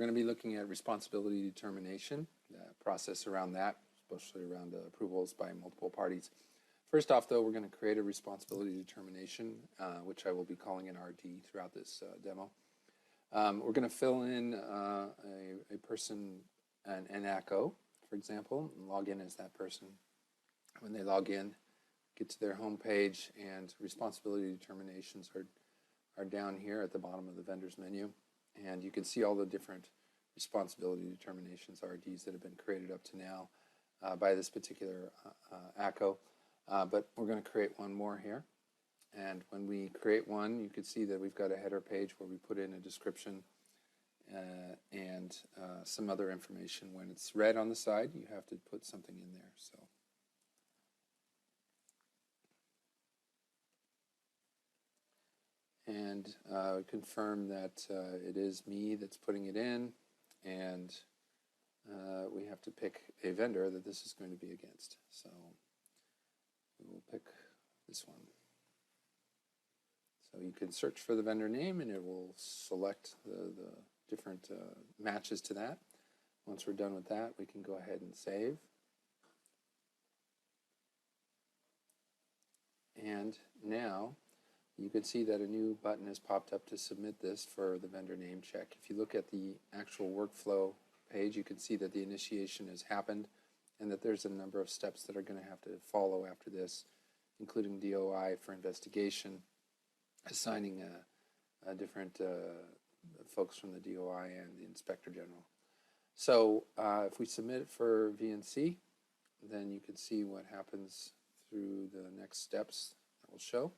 going to be looking at responsibility determination, the process around that, especially around approvals by multiple parties. First off, though, we're going to create a responsibility determination, which I will be calling an RD throughout this demo. We're going to fill in a person, an ACO, for example, and log in as that person. When they log in, get to their home page, and responsibility determinations are down here at the bottom of the vendor's menu. And you can see all the different responsibility determinations, RDs, that have been created up to now by this particular ACO. But we're going to create one more here. And when we create one, you can see that we've got a header page where we put in a description and some other information. When it's red on the side, you have to put something in there. So. And confirm that it is me that's putting it in, and we have to pick a vendor that this is going to be against. So we will pick this one. So you can search for the vendor name, and it will select the different matches to that. Once we're done with that, we can go ahead and save. And now you can see that a new button has popped up to submit this for the vendor name check. If you look at the actual workflow page, you can see that the initiation has happened and that there's a number of steps that are going to have to follow after this, including DOI for investigation, assigning different folks from the DOI and the Inspector General. So if we submit it for VNC, then you can see what happens through the next steps that will show.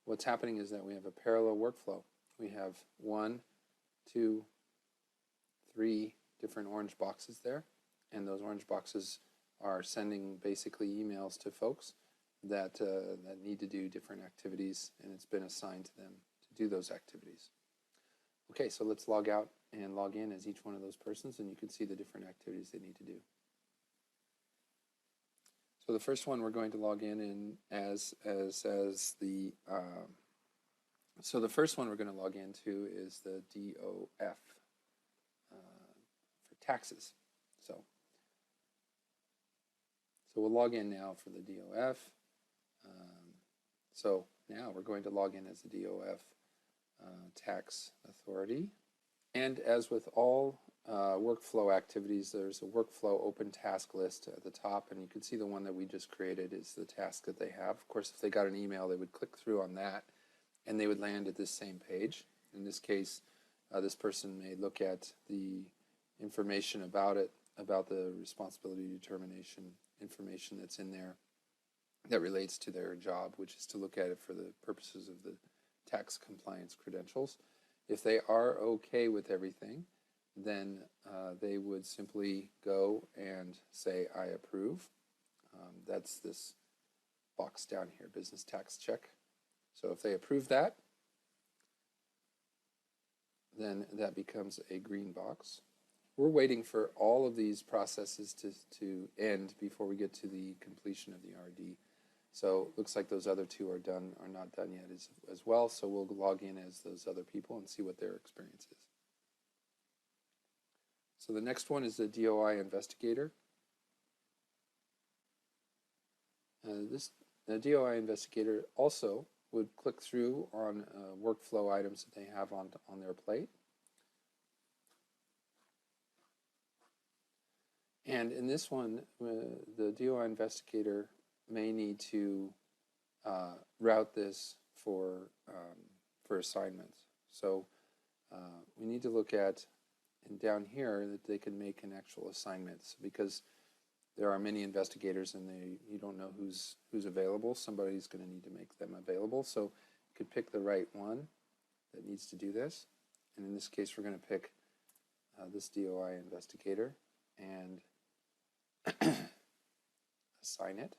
What's happening is that we have a parallel workflow. We have 1, 2, 3 different orange boxes there, and those orange boxes are sending basically emails to folks that, that need to do different activities, and it's been assigned to them to do those activities. Okay, so let's log out and log in as each one of those persons, and you can see the different activities they need to do. So the first one we're going to log in as the so the first one we're going to log into is the DOF for taxes. So we'll log in now for the DOF. So now we're going to log in as the DOF tax authority. And as with all workflow activities, there's a workflow open task list at the top, and you can see the one that we just created is the task that they have. Of course, if they got an email, they would click through on that, and they would land at this same page. In this case, this person may look at the information about it, about the responsibility determination information that's in there that relates to their job, which is to look at it for the purposes of the tax compliance credentials. If they are okay with everything, then they would simply go and say, I approve. That's this box down here, business tax check. So if they approve that, then that becomes a green box. We're waiting for all of these processes to end before we get to the completion of the RD. So it looks like those other two are not done yet as well. So we'll log in as those other people and see what their experience is. So the next one is the DOI investigator. The DOI investigator also would click through on workflow items that they have on their plate. And in this one, the DOI investigator may need to route this for assignments. So we need to look at, and down here, that they can make an actual assignment, because there are many investigators and you don't know who's available. Somebody's going to need to make them available. So you could pick the right one that needs to do this. And in this case, we're going to pick this DOI investigator and assign it.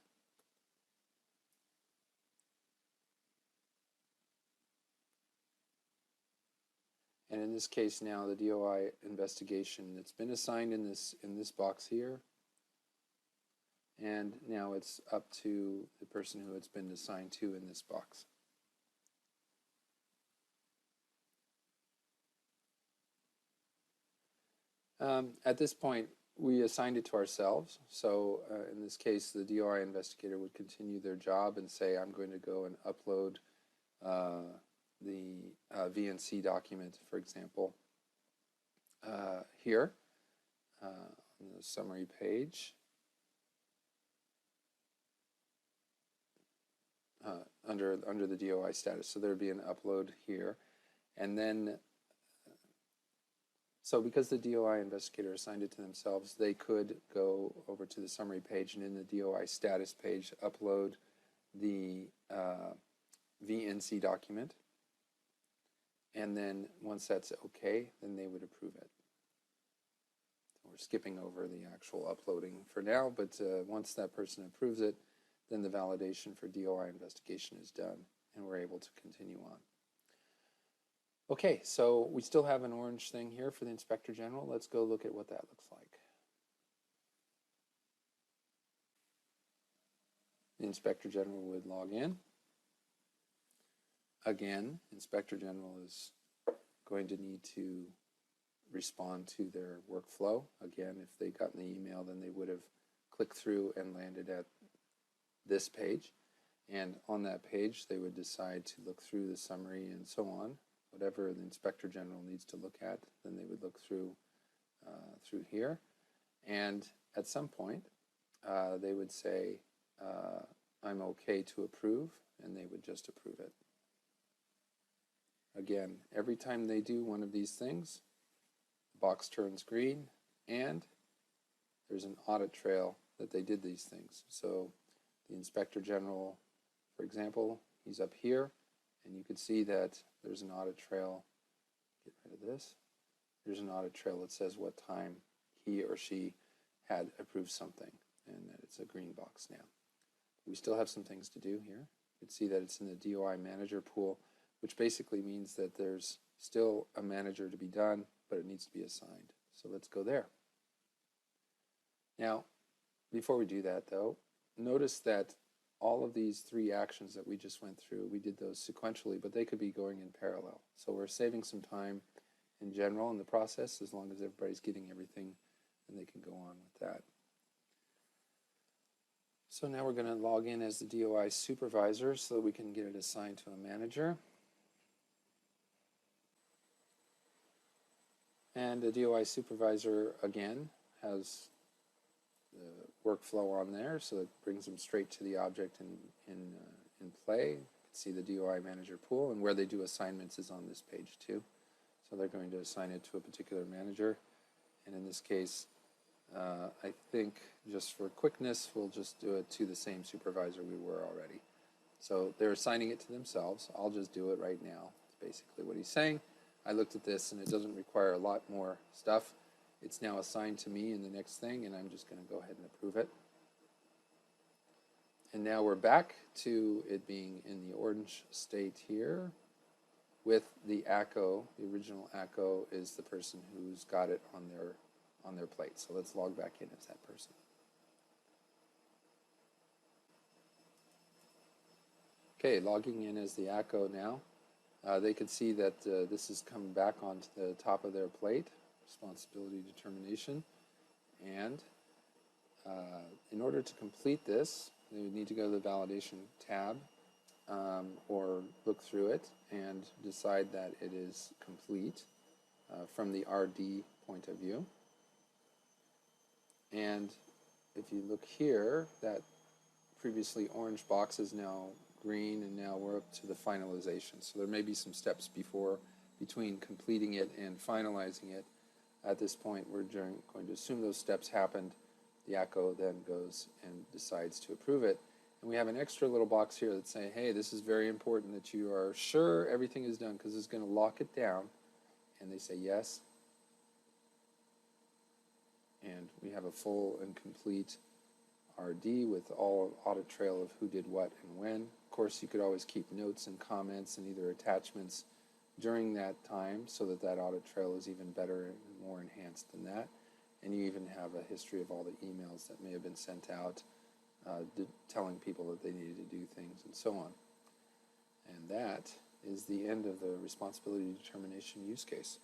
And in this case now, the DOI investigation that's been assigned in this box here, and now it's up to the person who it's been assigned to in this box. At this point, we assigned it to ourselves. So in this case, the DOI investigator would continue their job and say, I'm going to go and upload the VNC document, for example, here on the summary page. Under the DOI status. So there would be an upload here. And then, so because the DOI investigator assigned it to themselves, they could go over to the summary page and in the DOI status page upload the VNC document. And then once that's okay, then they would approve it. So we're skipping over the actual uploading for now, but once that person approves it, then the validation for DOI investigation is done and we're able to continue on. Okay, so we still have an orange thing here for the Inspector General. Let's go look at what that looks like. The Inspector General would log in. Again, Inspector General is going to need to respond to their workflow. Again, if they got the email, then they would have clicked through and landed at this page. And on that page, they would decide to look through the summary and so on. Whatever the Inspector General needs to look at, then they would look through here. And at some point, they would say, I'm okay to approve, and they would just approve it. Again, every time they do one of these things, the box turns green, and there's an audit trail that they did these things. So the Inspector General, for example, he's up here, and you can see that there's an audit trail. Get rid of this. There's an audit trail that says what time he or she had approved something, and that it's a green box now. We still have some things to do here. You can see that it's in the DOI manager pool, which basically means that there's still a manager to be done, but it needs to be assigned. So let's go there. Now, before we do that though, notice that all of these three actions that we just went through, we did those sequentially, but they could be going in parallel. So we're saving some time in general in the process as long as everybody's getting everything, and they can go on with that. So now we're going to log in as the DOI supervisor so that we can get it assigned to a manager. And the DOI supervisor, again, has the workflow on there, so it brings them straight to the object in play. You can see the DOI manager pool, and where they do assignments is on this page too. So they're going to assign it to a particular manager, and in this case, I think just for quickness, we'll just do it to the same supervisor we were already. So they're assigning it to themselves. I'll just do it right now. It's basically what he's saying. I looked at this, and it doesn't require a lot more stuff. It's now assigned to me in the next thing, and I'm just going to go ahead and approve it. And now we're back to it being in the orange state here with the ACO. The original ACO is the person who's got it on their plate. So let's log back in as that person. Okay, logging in as the ACO now. They can see that this has come back onto the top of their plate, responsibility determination. And in order to complete this, they would need to go to the validation tab or look through it and decide that it is complete from the RD point of view. And if you look here, that previously orange box is now green, and now we're up to the finalization. So there may be some steps between completing it and finalizing it. At this point, we're going to assume those steps happened. The ACO then goes and decides to approve it. And we have an extra little box here that's saying, hey, this is very important that you are sure everything is done, because it's going to lock it down. And they say yes. And we have a full and complete RD with all audit trail of who did what and when. Of course, you could always keep notes and comments and either attachments during that time so that that audit trail is even better and more enhanced than that. And you even have a history of all the emails that may have been sent out telling people that they needed to do things and so on. And that is the end of the responsibility determination use case.